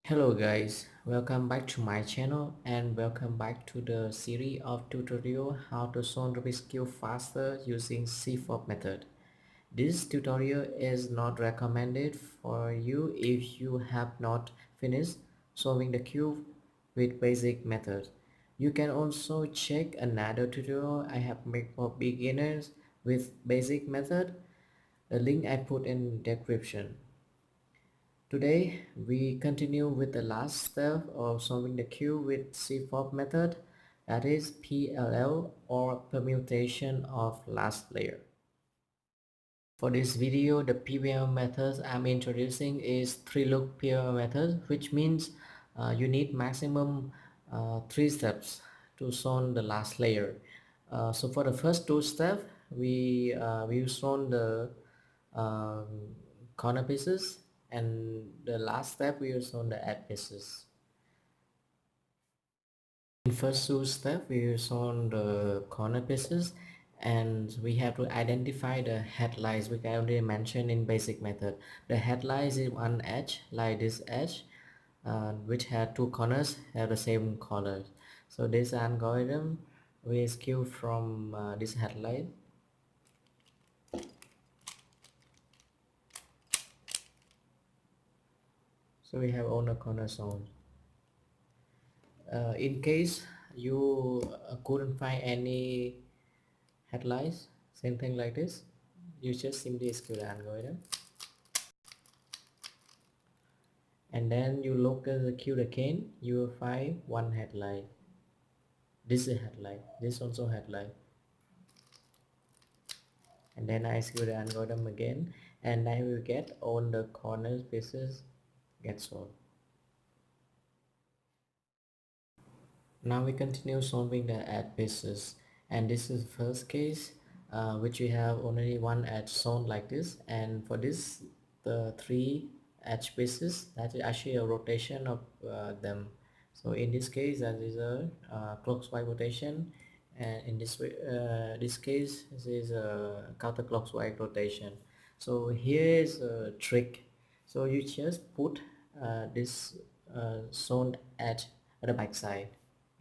Hello guys, welcome back to my channel and welcome back to the series of tutorial how to solve Rubik's Cube faster using CFOP method. This tutorial is not recommended for you if you have not finished solving the cube with basic method. You can also check another tutorial I have made for beginners with basic method. The link I put in description. Today we continue with the last step of solving the cube with CFOP method, that is PLL or permutation of last layer. For this video, the PLL method I'm introducing is 3-loop PLL method, which means you need maximum 3 steps to solve the last layer. So for the first 2 steps, we solve the um, corner pieces, and the last step we use on the edge pieces. In first two step we use on the corner pieces, and we have to identify the headlights, which I already mentioned in basic method. The headlights is one edge like this edge, which had two corners have the same colors. So this algorithm we execute from this headlight. So we have all the corners on. In case you couldn't find any headlights, same thing like this, you just simply execute the algorithm, and then you look at the cube again, you will find one headlight. This is a headlight, this also headlight, and then I execute the algorithm again, and I will get all the corner pieces get solved. Now we continue solving the edge pieces, and this is the first case, which we have only one edge shown like this, and for this the 3 edge pieces, that is actually a rotation of them. So in this case that is a clockwise rotation, and in this case this is a counterclockwise rotation. So here is a trick. So you just put this shown edge at the back side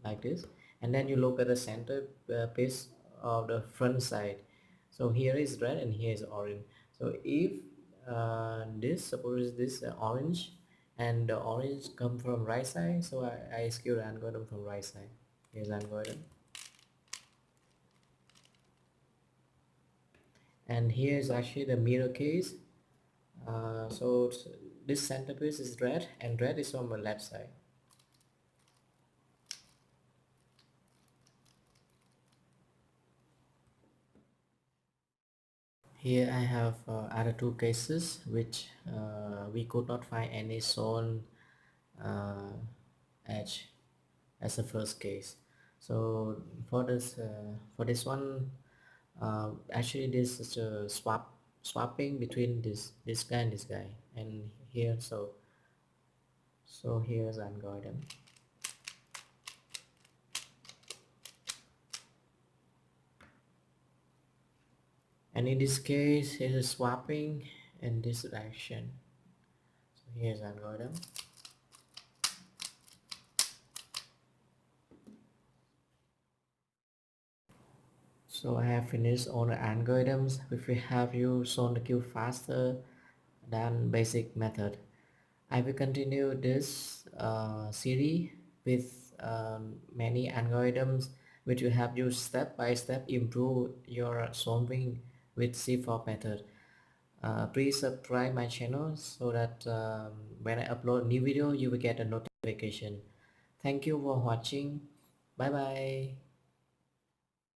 like this, and then you look at the center piece of the front side. So here is red and here is orange. So if this, suppose this orange, and the orange come from right side, so I execute the algorithm from right side. Here's the algorithm, and here is actually the mirror case. So this center piece is red, and red is on the left side. Here I have other 2 cases which we could not find any shown uh, edge as a first case. So for this one, actually this is a swapping between this guy and this guy, and here, so here's the algorithm. And in this case it is swapping in this direction. So here's the algorithm. So I have finished all the algorithms which will help you solve the cube faster than basic method. I will continue this series with many algorithms which will help you step by step improve your solving with CFOP method. Please subscribe my channel so that when I upload new video you will get a notification. Thank you for watching. Bye bye.